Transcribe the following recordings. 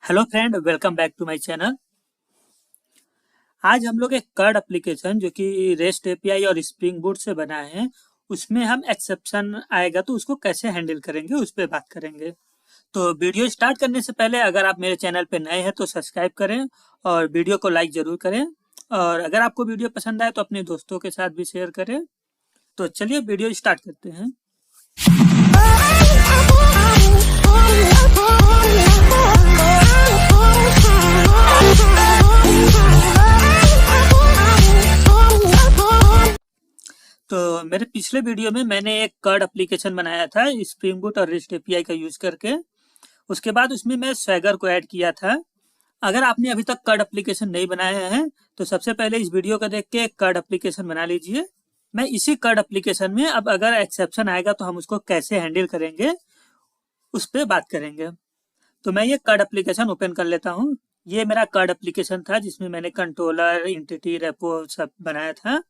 Hello friend, welcome back to my channel. आज हम लोग एक कर्ड एप्लीकेशन जो कि रेस्ट एपीआई और स्प्रिंग बूट से बना है, उसमें हम एक्सेप्शन आएगा तो उसको कैसे हैंडल करेंगे उस पर बात करेंगे। तो वीडियो स्टार्ट करने से पहले अगर आप मेरे चैनल पे नए हैं तो सब्सक्राइब करें और वीडियो को लाइक ज़रूर करें। और अगर आपको वीडियो पसंद आए तो अपने दोस्तों के साथ भी शेयर करें। तो चलिए वीडियो स्टार्ट करते हैं। तो मेरे पिछले वीडियो में मैंने एक कर्ड एप्लीकेशन बनाया था स्प्रिंग बूट और रेस्ट एपीआई का यूज करके। उसके बाद उसमें मैं स्वैगर को ऐड किया था। अगर आपने अभी तक कर्ड एप्लीकेशन नहीं बनाया है तो सबसे पहले इस वीडियो को देख के कर्ड एप्लीकेशन बना लीजिए। मैं इसी कर्ड एप्लीकेशन में अब अगर एक्सेप्शन आएगा तो हम उसको कैसे हैंडल करेंगे उस पर बात करेंगे। तो मैं ये कर्ड एप्लीकेशन ओपन कर लेता हूँ। ये मेरा कर्ड एप्लीकेशन था जिसमें मैंने कंट्रोलर, एंटिटी, रेपो सब बनाया था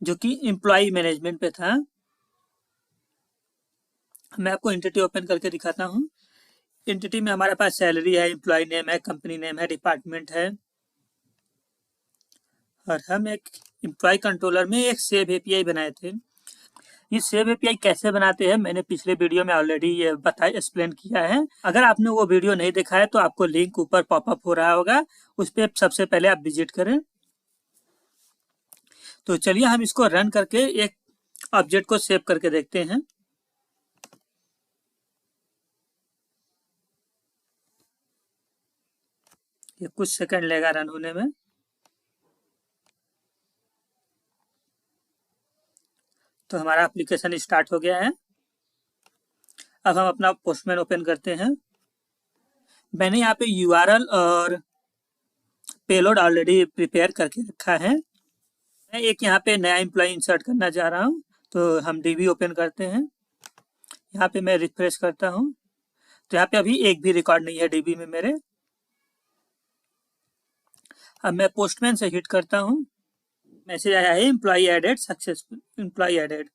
जो कि एम्प्लॉय मैनेजमेंट पे था। मैं आपको एंटिटी ओपन करके दिखाता हूँ। एंटिटी में हमारे पास सैलरी है, एम्प्लॉय नेम है, कंपनी नेम है, डिपार्टमेंट है। और हम एक एम्प्लॉय कंट्रोलर में एक सेव एपीआई बनाए थे। ये सेव एपीआई कैसे बनाते हैं मैंने पिछले वीडियो में ऑलरेडी ये बताया, एक्सप्लेन किया है। अगर आपने वो वीडियो नहीं देखा है तो आपको लिंक ऊपर पॉपअप हो रहा होगा, उस पर सबसे पहले आप विजिट करें। तो चलिए हम इसको रन करके एक ऑब्जेक्ट को सेव करके देखते हैं। ये कुछ सेकंड लेगा रन होने में। तो हमारा एप्लीकेशन स्टार्ट हो गया है। अब हम अपना पोस्टमैन ओपन करते हैं। मैंने यहाँ पे यूआरएल और पेलोड ऑलरेडी प्रिपेयर करके रखा है। मैं एक यहाँ पे नया एम्प्लॉय इंसर्ट करना चाह रहा हूँ, तो हम डीबी ओपन करते हैं। यहाँ पे मैं रिफ्रेश करता हूँ तो यहाँ पे अभी एक भी रिकॉर्ड नहीं है डीबी में मेरे। अब मैं पोस्टमैन से हिट करता हूँ। मैसेज आया है employee added successful, employee added.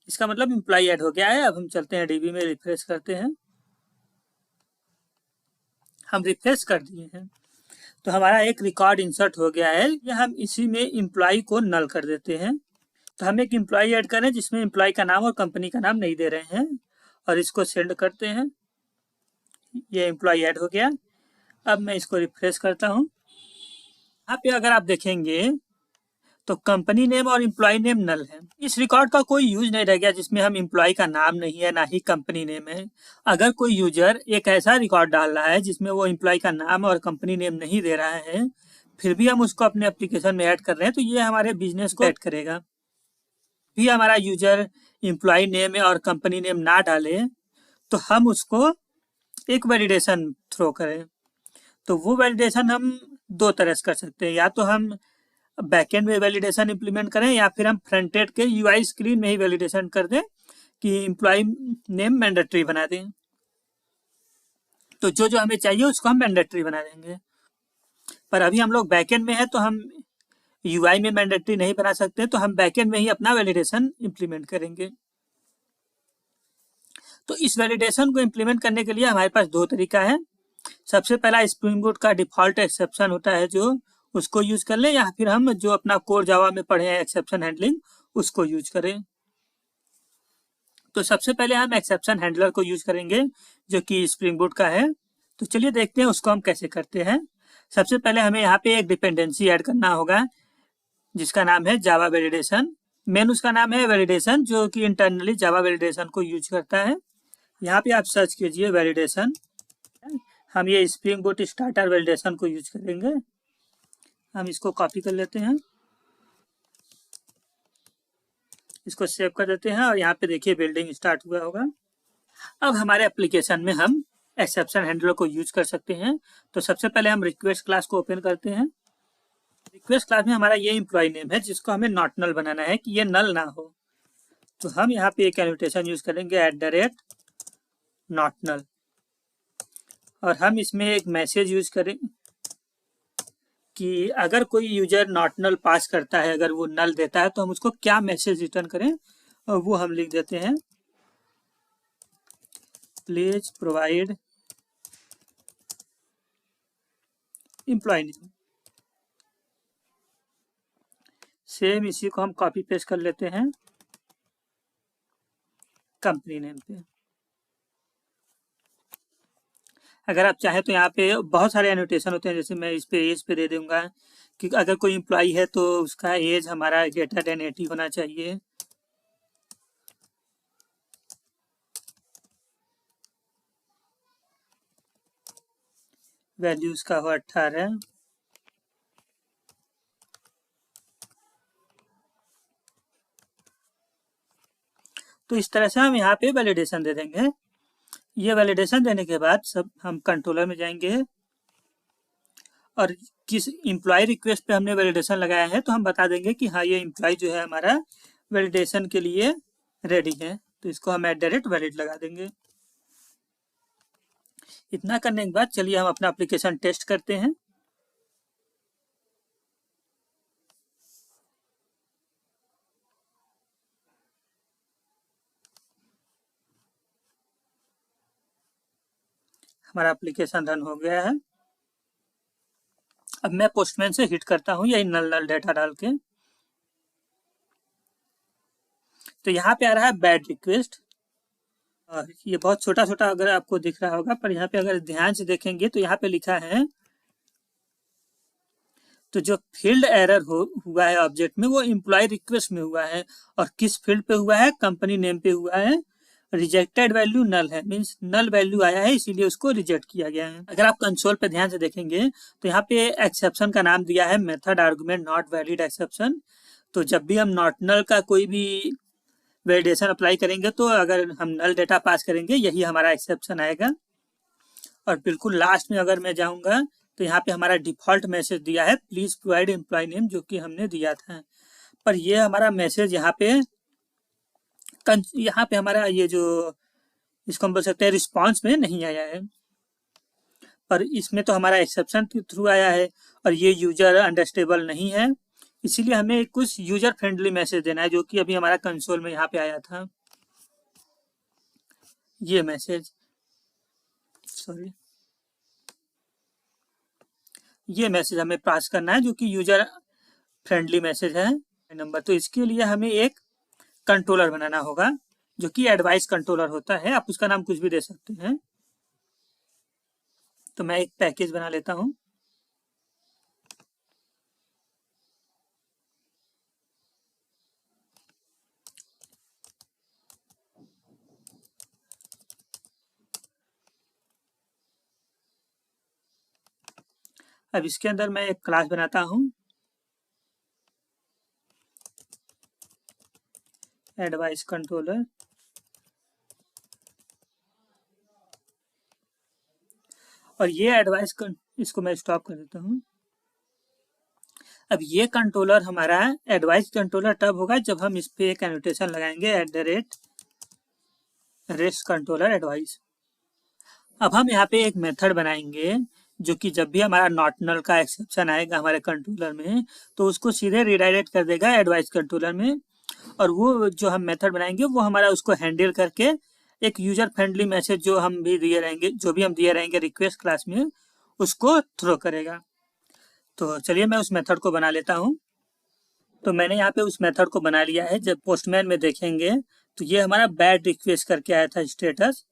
इसका मतलब एम्प्लॉय ऐड हो गया है। अब हम चलते हैं डीबी में, रिफ्रेश करते हैं। हम रिफ्रेश कर दिए हैं तो हमारा एक रिकॉर्ड इंसर्ट हो गया है। या हम इसी में एम्प्लॉय को नल कर देते हैं। तो हम एक एम्प्लॉय ऐड करें जिसमें एम्प्लॉय का नाम और कंपनी का नाम नहीं दे रहे हैं, और इसको सेंड करते हैं। ये एम्प्लॉय ऐड हो गया। अब मैं इसको रिफ्रेश करता हूँ। यहाँ पे अगर आप देखेंगे तो कंपनी नेम और एम्प्लॉय नेम नल है। इस रिकॉर्ड का कोई यूज नहीं रह गया जिसमें हम एम्प्लॉय का नाम नहीं है, ना ही कंपनी नेम है। अगर कोई यूजर एक ऐसा रिकॉर्ड डाल रहा है जिसमें वो एम्प्लॉय का नाम और कंपनी नेम नहीं दे रहा है, फिर भी हम उसको अपने एप्लीकेशन में ऐड कर रहे हैं, तो ये हमारे बिजनेस को ऐड करेगा। भी हमारा यूजर एम्प्लॉय नेम और कंपनी नेम ना डाले तो हम उसको एक वैलिडेशन थ्रो करें। तो वो वैलिडेशन हम दो तरह से कर सकते हैं। या तो हम बैकएंड में वैलिडेशन इंप्लीमेंट करें, या फिर हम फ्रंट एंड के यूआई स्क्रीन में ही वैलिडेशन कर दें कि एम्प्लॉय नेम मैंडेटरी बना दें। तो जो जो हमें चाहिए उसको हम मैंडेटरी बना देंगे। पर अभी हम लोग बैकएंड में है तो हम यूआई में मैंडेटरी नहीं बना सकते, तो हम बैकएंड में ही अपना वैलिडेशन इंप्लीमेंट करेंगे। तो इस वैलिडेशन को इंप्लीमेंट करने के लिए हमारे पास दो तरीका है। सबसे पहला स्प्रिंग बूट का डिफॉल्ट एक्सेप्शन होता है जो उसको यूज कर लें, या फिर हम जो अपना कोर जावा में पढ़े हैं एक्सेप्शन हैंडलिंग उसको यूज करें। तो सबसे पहले हम एक्सेप्शन हैंडलर को यूज करेंगे जो कि स्प्रिंग बूट का है। तो चलिए देखते हैं उसको हम कैसे करते हैं। सबसे पहले हमें यहाँ पे एक डिपेंडेंसी ऐड करना होगा जिसका नाम है जावा वैलिडेशन। मेन उसका नाम है वैलिडेशन जो कि इंटरनली जावा वैलिडेशन को यूज करता है। यहाँ पे आप सर्च कीजिए वैलिडेशन। हम ये स्प्रिंग बूट स्टार्टर वैलिडेशन को यूज करेंगे। हम इसको कॉपी कर लेते हैं, इसको सेव कर देते हैं, और यहाँ पे देखिए बिल्डिंग स्टार्ट हुआ होगा। अब हमारे एप्लीकेशन में हम एक्सेप्शन हैंडलर को यूज कर सकते हैं। तो सबसे पहले हम रिक्वेस्ट क्लास को ओपन करते हैं। रिक्वेस्ट क्लास में हमारा ये एम्प्लॉय नेम है जिसको हमें नॉट नल बनाना है कि ये नल ना हो। तो हम यहाँ पे एक एनोटेशन यूज करेंगे @नॉट नल, और हम इसमें एक मैसेज यूज करें कि अगर कोई यूजर नॉट नल पास करता है, अगर वो नल देता है तो हम उसको क्या मैसेज रिटर्न करें, और वो हम लिख देते हैं please provide employ name. Same इसी को हम कॉपी पेस्ट कर लेते हैं कंपनी नेम पे। अगर आप चाहें तो यहाँ पे बहुत सारे एनोटेशन होते हैं, जैसे मैं इस पे एज पे दे दूंगा कि अगर कोई एम्प्लॉय है तो उसका एज हमारा ग्रेटर देन 80 होना चाहिए। वैल्यूज का हो 18। तो इस तरह से हम यहाँ पे वैलिडेशन दे देंगे। ये वैलिडेशन देने के बाद सब हम कंट्रोलर में जाएंगे और किस एम्प्लॉय रिक्वेस्ट पे हमने वैलिडेशन लगाया है तो हम बता देंगे कि हाँ ये एम्प्लॉय जो है हमारा वैलिडेशन के लिए रेडी है, तो इसको हम @वैलिड लगा देंगे। इतना करने के बाद चलिए हम अपना एप्लीकेशन टेस्ट करते हैं। हमारा एप्लीकेशन रन हो गया है। अब मैं पोस्टमैन से हिट करता हूँ यही नल डेटा डाल के, तो यहाँ पे आ रहा है बैड रिक्वेस्ट। और ये बहुत छोटा छोटा अगर आपको दिख रहा होगा, पर यहाँ पे अगर ध्यान से देखेंगे तो यहाँ पे लिखा है, तो जो फील्ड एरर हुआ है ऑब्जेक्ट में वो एम्प्लॉय रिक्वेस्ट में हुआ है। और किस फील्ड पे हुआ है? कंपनी नेम पे हुआ है। रिजेक्टेड वैल्यू नल है, मींस नल वैल्यू आया है, इसीलिए उसको रिजेक्ट किया गया है। अगर आप कंसोल पे ध्यान से देखेंगे तो यहाँ पे एक्सेप्शन का नाम दिया है method argument not valid exception. तो जब भी हम नॉट नल का कोई भी वैलिडेशन अप्लाई करेंगे तो अगर हम नल डेटा पास करेंगे यही हमारा एक्सेप्शन आएगा। और बिल्कुल लास्ट में अगर मैं जाऊंगा तो यहाँ पे हमारा डिफॉल्ट मैसेज दिया है प्लीज प्रोवाइड एम्प्लॉय नेम, जो कि हमने दिया था। पर ये हमारा मैसेज यहाँ पे हमारा ये जो इसको हम बोल सकते हैं रिस्पॉन्स में नहीं आया है, पर इसमें तो हमारा एक्सेप्शन के थ्रू आया है। और ये यूजर अंडरस्टेबल नहीं है, इसीलिए हमें कुछ यूजर फ्रेंडली मैसेज देना है, जो कि अभी हमारा कंसोल में यहाँ पे आया था ये मैसेज। सॉरी, ये मैसेज हमें पास करना है जो कि यूजर फ्रेंडली मैसेज है नंबर। तो इसके लिए हमें एक कंट्रोलर बनाना होगा जो कि एडवाइस कंट्रोलर होता है, आप उसका नाम कुछ भी दे सकते हैं। तो मैं एक पैकेज बना लेता हूं। अब इसके अंदर मैं एक क्लास बनाता हूं एडवाइस कंट्रोलर। और ये इसको मैं स्टॉप कर देता हूं। अब ये कंट्रोलर हमारा एडवाइस कंट्रोलर तब होगा जब हम इस पे एक एनोटेशन लगाएंगे @REST कंट्रोलर एडवाइस। अब हम यहाँ पे एक मेथड बनाएंगे जो कि जब भी हमारा नॉट नल का एक्सेप्शन आएगा हमारे कंट्रोलर में तो उसको सीधे रिडायरेक्ट कर देगा एडवाइस कंट्रोलर में। और वो जो हम मेथड बनाएंगे वो हमारा उसको हैंडल करके एक यूजर फ्रेंडली मैसेज जो हम दिए रहेंगे रिक्वेस्ट क्लास में उसको थ्रो करेगा। तो चलिए मैं उस मेथड को बना लेता हूँ। तो मैंने यहाँ पे उस मेथड को बना लिया है। जब पोस्टमैन में देखेंगे तो ये हमारा बैड रिक्वेस्ट करके आया था स्टेटस,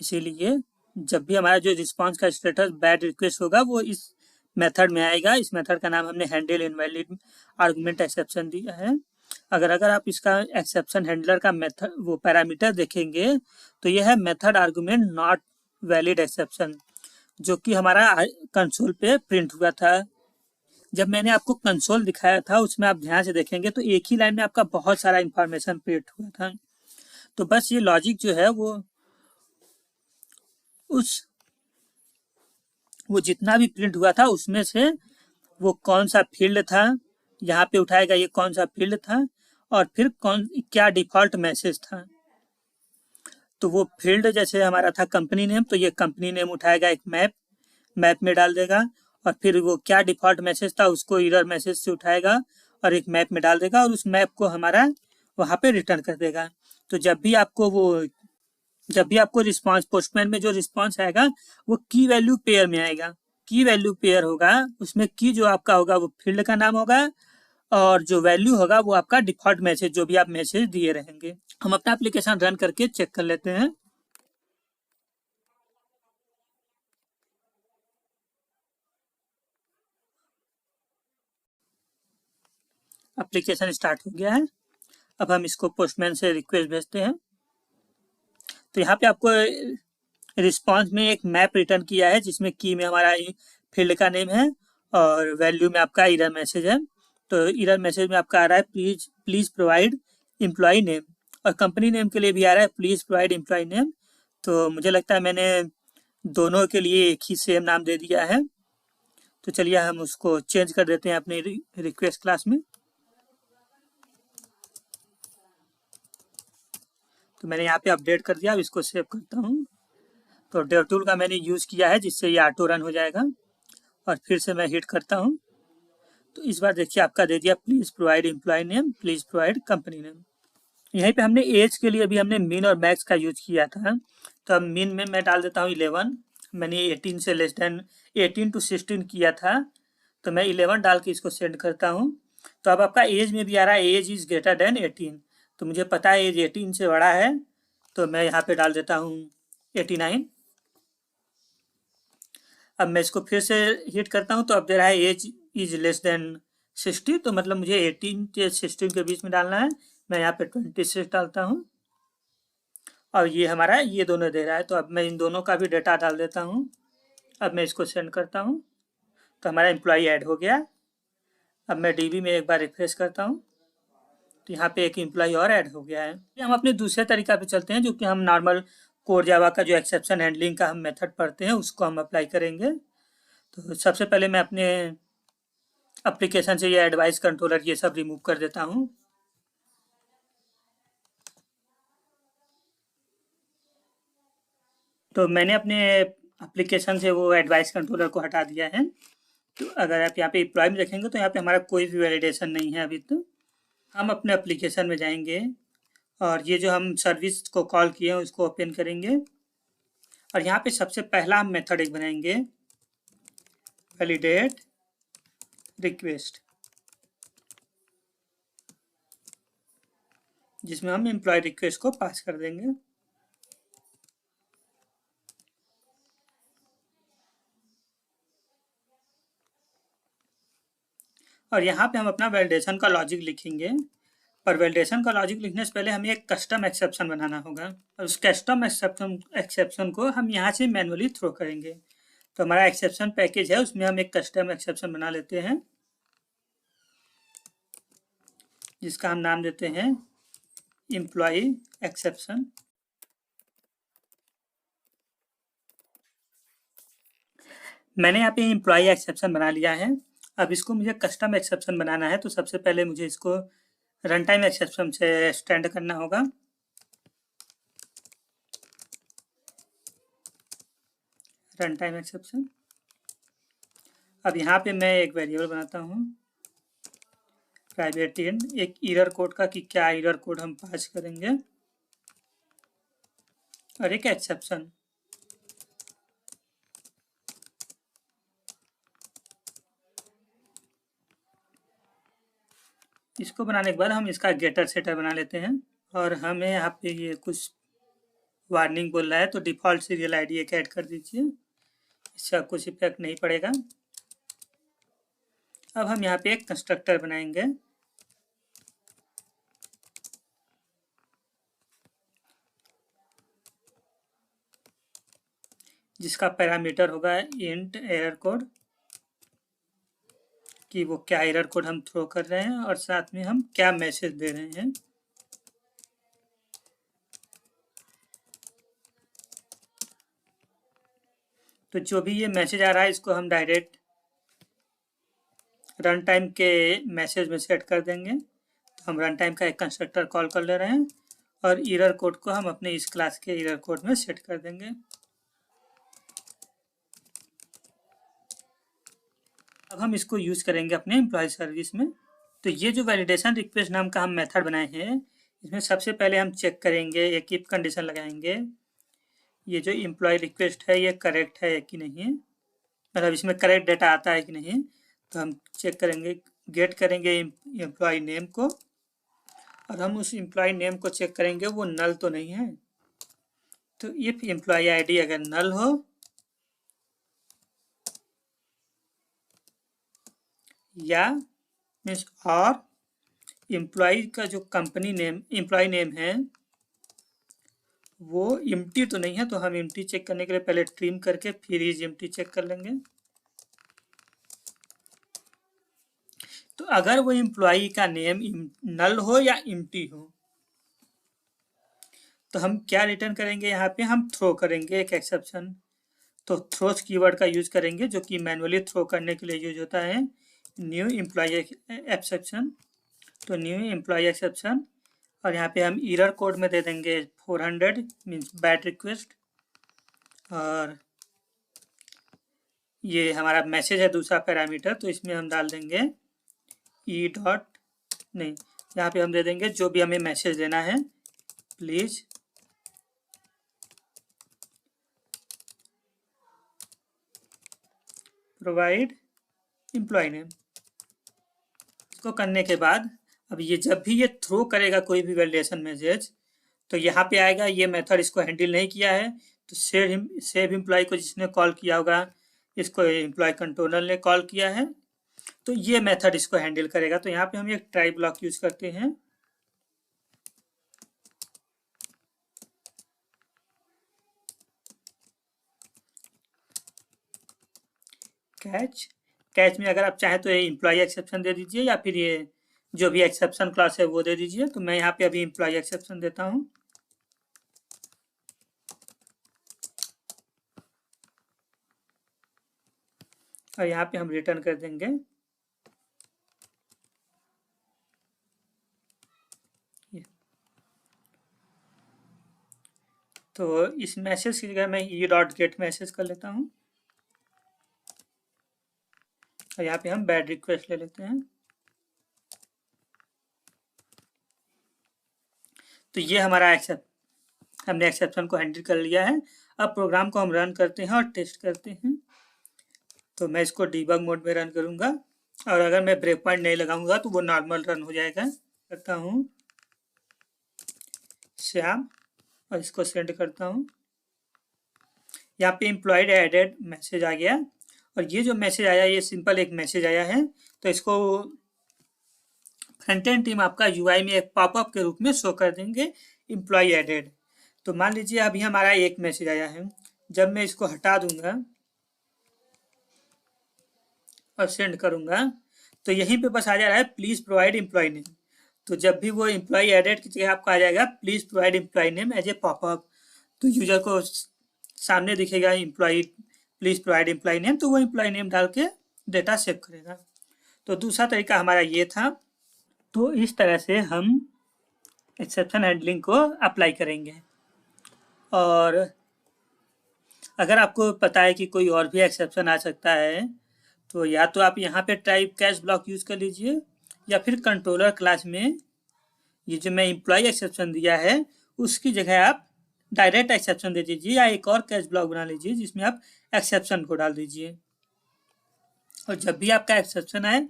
इसीलिए जब भी हमारा जो रिस्पांस का स्टेटस बैड रिक्वेस्ट होगा वो इस मेथड में आएगा। इस मेथड का नाम हमने हैंडल इनवैलिड आर्गुमेंट एक्सेप्शन दिया है। अगर आप इसका एक्सेप्शन हैंडलर का मेथड वो पैरामीटर देखेंगे तो यह है method argument not valid exception, जो कि हमारा कंसोल पे प्रिंट हुआ था। जब मैंने आपको कंसोल दिखाया था उसमें आप ध्यान से देखेंगे तो एक ही लाइन में आपका बहुत सारा इंफॉर्मेशन प्रिंट हुआ था। तो बस ये लॉजिक जो है वो जितना भी प्रिंट हुआ था उसमें से वो कौन सा फील्ड था यहाँ पे उठाएगा, ये कौन सा फील्ड था और फिर क्या डिफॉल्ट मैसेज था। तो वो फील्ड जैसे हमारा था कंपनी नेम, तो ये कंपनी नेम उठाएगा, एक मैप में डाल देगा। और फिर वो क्या डिफॉल्ट मैसेज था उसको एरर मैसेज से उठाएगा और एक मैप में डाल देगा और उस मैप को हमारा वहाँ पे रिटर्न कर देगा। तो जब भी आपको रिस्पांस पोस्टमैन में जो रिस्पांस आएगा वो की वैल्यू पेयर में आएगा। की वैल्यू पेयर होगा उसमें की जो आपका होगा वो फील्ड का नाम होगा और जो वैल्यू होगा वो आपका डिफॉल्ट मैसेज जो भी आप मैसेज दिए रहेंगे। हम अपना एप्लीकेशन रन करके चेक कर लेते हैं। एप्लीकेशन स्टार्ट हो गया है। अब हम इसको पोस्टमैन से रिक्वेस्ट भेजते हैं। तो यहाँ पे आपको रिस्पांस में एक मैप रिटर्न किया है जिसमें की में हमारा फील्ड का नेम है और वैल्यू में आपका एरर मैसेज है। तो एरर मैसेज में आपका आ रहा है प्लीज प्रोवाइड एम्प्लॉय नेम और कंपनी नेम के लिए भी आ रहा है प्लीज प्रोवाइड एम्प्लॉय नेम। तो मुझे लगता है मैंने दोनों के लिए एक ही सेम नाम दे दिया है। तो चलिए हम उसको चेंज कर देते हैं अपने रिक्वेस्ट क्लास में। तो मैंने यहाँ पे अपडेट कर दिया। अब इसको सेव करता हूँ। तो डेव टूल का मैंने यूज़ किया है जिससे ये ऑटो रन हो जाएगा और फिर से मैं हिट करता हूँ। तो इस बार देखिए आपका दे दिया please provide employ name please provide company name. यहीं पे हमने एज के लिए अभी हमने मिन और मैक्स का यूज किया था। तो अब मिन में मैं डाल देता हूँ 11। मैंने 18 से लेस देन 18 to 16 किया था तो मैं 11 डाल के इसको सेंड करता हूँ। तो अब आपका एज में भी आ रहा है एज इज़ ग्रेटर देन 18। तो मुझे पता है एज 18 से बड़ा है तो मैं यहाँ पे डाल देता हूँ 89। अब मैं इसको फिर से हिट करता हूँ तो अब दे रहा है एज इज लेस देन 60। तो मतलब मुझे 18 से 16 के बीच में डालना है। मैं यहाँ पे 26 डालता हूँ और ये हमारा ये दोनों दे रहा है। तो अब मैं इन दोनों का भी डेटा डाल देता हूँ। अब मैं इसको सेंड करता हूँ तो हमारा एम्प्लॉय ऐड हो गया। अब मैं डीबी में एक बार रिफ्रेश करता हूँ तो यहाँ पे एक एम्प्लॉय और ऐड हो गया है। हम अपने दूसरे तरीका पे चलते हैं जो कि हम नॉर्मल कोर जावा का जो एक्सेप्शन हैंडलिंग का हम मेथड पढ़ते हैं उसको हम अप्लाई करेंगे। तो सबसे पहले मैं अपने एप्लीकेशन से ये एडवाइस कंट्रोलर ये सब रिमूव कर देता हूँ। तो मैंने अपने एप्लीकेशन से वो एडवाइस कंट्रोलर को हटा दिया है। तो अगर आप यहाँ पे एम्प्लॉय में देखेंगे तो यहाँ पे हमारा कोई भी वैलिडेशन नहीं है अभी। तो हम अपने एप्लीकेशन में जाएंगे और ये जो हम सर्विस को कॉल किए हैं उसको ओपन करेंगे और यहाँ पे सबसे पहला हम मेथड एक बनाएंगे वैलिडेट रिक्वेस्ट जिसमें हम एम्प्लॉय रिक्वेस्ट को पास कर देंगे। और यहाँ पे हम अपना वैलिडेशन का लॉजिक लिखेंगे। पर वैलिडेशन का लॉजिक लिखने से पहले हमें एक कस्टम एक्सेप्शन बनाना होगा और उस कस्टम एक्सेप्शन को हम यहाँ से मैनुअली थ्रो करेंगे। तो हमारा एक्सेप्शन पैकेज है उसमें हम एक कस्टम एक्सेप्शन बना लेते हैं जिसका हम नाम देते हैं एम्प्लॉय एक्सेप्शन। मैंने यहाँ पे एम्प्लॉय एक्सेप्शन बना लिया है। अब इसको मुझे कस्टम एक्सेप्शन बनाना है तो सबसे पहले मुझे इसको रन टाइम एक्सेप्शन से एक्सटेंड करना होगा। Run time exception. अब यहाँ पे मैं एक वेरिएबल बनाता हूँ प्राइवेट इन एक एरर कोड का कि क्या एरर कोड हम पास करेंगे और एक एक्सेप्शन। इसको बनाने के बाद हम इसका गेटर सेटर बना लेते हैं और हमें यहाँ पे ये कुछ वार्निंग बोल रहा है तो डिफ़ॉल्ट सीरियल आईडी एक ऐड कर दीजिए। इसका कुछ इफेक्ट नहीं पड़ेगा। अब हम यहाँ पे एक कंस्ट्रक्टर बनाएंगे जिसका पैरामीटर होगा इंट एरर कोड कि वो क्या एरर कोड हम थ्रो कर रहे हैं और साथ में हम क्या मैसेज दे रहे हैं। तो जो भी ये मैसेज आ रहा है इसको हम डायरेक्ट रन टाइम के मैसेज में सेट कर देंगे। तो हम रन टाइम का एक कंस्ट्रक्टर कॉल कर ले रहे हैं और एरर कोड को हम अपने इस क्लास के एरर कोड में सेट कर देंगे। अब हम इसको यूज़ करेंगे अपने एम्प्लॉय सर्विस में। तो ये जो वैलिडेशन रिक्वेस्ट नाम का हम मेथड बनाए हैं इसमें सबसे पहले हम चेक करेंगे एक इफ कंडीशन लगाएंगे ये जो एम्प्लॉय रिक्वेस्ट है ये करेक्ट है कि नहीं है। मतलब इसमें करेक्ट डेटा आता है कि नहीं। तो हम चेक करेंगे, गेट करेंगे एम्प्लॉय नेम को, और हम उस एम्प्लॉय नेम को चेक करेंगे वो नल तो नहीं है। तो इफ एम्प्लॉय आईडी अगर नल हो या मीन्स और एम्प्लॉय का जो कंपनी नेम एम्प्लॉय नेम है वो एम्प्टी तो नहीं है, तो हम एम्प्टी चेक करने के लिए पहले ट्रिम करके फिर इज एम्प्टी चेक कर लेंगे। तो अगर वो एम्प्लॉय का नेम नल हो या एम्प्टी हो तो हम क्या रिटर्न करेंगे, यहाँ पे हम थ्रो करेंगे एक एक्सेप्शन। तो थ्रोज कीवर्ड का यूज करेंगे जो कि मैनुअली थ्रो करने के लिए यूज होता है, न्यू एम्प्लॉय एक्सेप्शन। तो न्यू एम्प्लॉय एक्सेप्शन, और यहाँ पे हम एरर कोड में दे देंगे 400 मीन्स बैड रिक्वेस्ट, और ये हमारा मैसेज है दूसरा पैरामीटर, तो इसमें हम डाल देंगे ई डॉट नहीं, यहाँ पे हम दे देंगे जो भी हमें मैसेज देना है, प्लीज प्रोवाइड एम्प्लॉय नेम। इसको करने के बाद अब ये जब भी ये थ्रो करेगा कोई भी वैलिडेशन मैसेज, तो यहाँ पे आएगा ये मेथड इसको हैंडल नहीं किया है, तो सेव एम्प्लॉय को जिसने कॉल किया होगा इसको एम्प्लॉय कंट्रोलर ने कॉल किया है, तो ये मेथड इसको हैंडल करेगा। तो यहाँ पे हम एक ट्राई ब्लॉक यूज करते हैं, कैच में अगर आप चाहें तो ये एम्प्लॉय एक्सेप्शन दे दीजिए या फिर ये जो भी एक्सेप्शन क्लास है वो दे दीजिए। तो मैं यहाँ पे अभी एम्प्लॉय एक्सेप्शन देता हूँ, और यहाँ पे हम रिटर्न कर देंगे तो इस मैसेज की जगह मैं ई डॉट गेट मैसेज कर लेता हूँ, और यहाँ पे हम बैड रिक्वेस्ट ले लेते हैं। तो ये हमारा हमने एक्सेप्शन को हैंडल कर लिया है। अब प्रोग्राम को हम रन करते हैं और टेस्ट करते हैं। तो मैं इसको डीबग मोड में रन करूँगा, और अगर मैं ब्रेक पॉइंट नहीं लगाऊंगा तो वो नॉर्मल रन हो जाएगा। करता हूँ श्याम, और इसको सेंड करता हूँ। यहाँ पे एम्प्लॉयड एडेड मैसेज आ गया, और ये जो मैसेज आया ये सिंपल एक मैसेज आया है, तो इसको फ्रंट एंड टीम आपका यूआई में एक पॉपअप के रूप में शो कर देंगे एम्प्लॉय एडेड। तो मान लीजिए अभी हमारा एक मैसेज आया है, जब मैं इसको हटा दूंगा और सेंड करूंगा तो यहीं पे बस आ जा रहा है प्लीज प्रोवाइड एम्प्लॉय नेम। तो जब भी वो एम्प्लॉय एडेड की जगह आपको आ जाएगा please provide employ name as a popup, तो यूजर को सामने दिखेगा employ please provide employ name, तो वो एम्प्लॉय नेम डाल के डेटा सेव करेगा। तो दूसरा तरीका हमारा ये था। तो इस तरह से हम एक्सेप्शन हैंडलिंग को अप्लाई करेंगे। और अगर आपको पता है कि कोई और भी एक्सेप्शन आ सकता है तो या तो आप यहाँ पे टाइप कैच ब्लॉक यूज कर लीजिए, या फिर कंट्रोलर क्लास में ये जो मैं एम्प्लॉय एक्सेप्शन दिया है उसकी जगह आप डायरेक्ट एक्सेप्शन दे दीजिए, या एक और कैच ब्लॉक बना लीजिए जिसमें आप एक्सेप्शन को डाल दीजिए। और जब भी आपका एक्सेप्शन आए,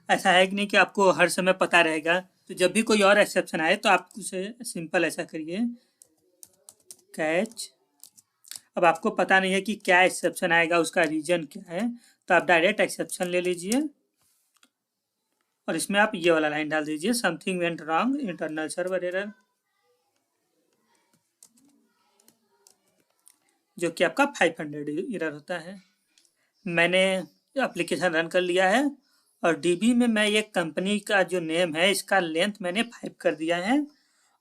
ऐसा है कि नहीं कि आपको हर समय पता रहेगा, तो जब भी कोई और एक्सेप्शन आए तो आप उसे सिंपल ऐसा करिए कैच। अब आपको पता नहीं है कि क्या एक्सेप्शन आएगा, उसका रीजन क्या है, तो आप डायरेक्ट एक्सेप्शन ले लीजिए और इसमें आप ये वाला लाइन डाल दीजिए something went wrong internal server error, जो कि आपका 500 एरर होता है। मैंने एप्लीकेशन रन कर लिया है, और डीबी में मैं ये कंपनी का जो नेम है इसका लेंथ मैंने 5 कर दिया है,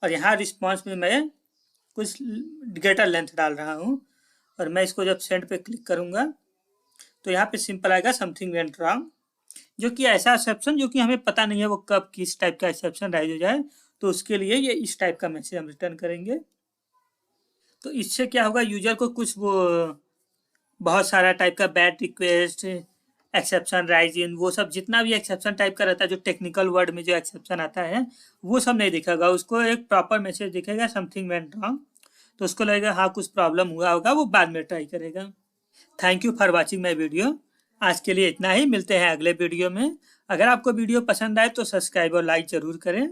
और यहाँ रिस्पॉन्स में मैं कुछ ग्रेटर लेंथ डाल रहा हूँ। और मैं इसको जब सेंड पे क्लिक करूँगा तो यहाँ पे सिंपल आएगा समथिंग वेंट रॉन्ग, जो कि ऐसा एक्सेप्शन जो कि हमें पता नहीं है वो कब किस टाइप का एक्सेप्शन राइज हो जाए, तो उसके लिए ये इस टाइप का मैसेज हम रिटर्न करेंगे। तो इससे क्या होगा, यूजर को कुछ वो बहुत सारा टाइप का bad request, exception rise in, वो सब जितना भी एक्सेप्शन टाइप का रहता है, जो टेक्निकल वर्ड में जो एक्सेप्शन आता है वो सब नहीं दिखेगा, उसको एक प्रॉपर मैसेज दिखेगा समथिंग वेंट रॉन्ग। तो उसको लगेगा हाँ कुछ प्रॉब्लम हुआ होगा, वो बाद में ट्राई करेगा। Thank you for watching my video. आज के लिए इतना ही, मिलते हैं अगले वीडियो में। अगर आपको वीडियो पसंद आए तो सब्सक्राइब और लाइक जरूर करें।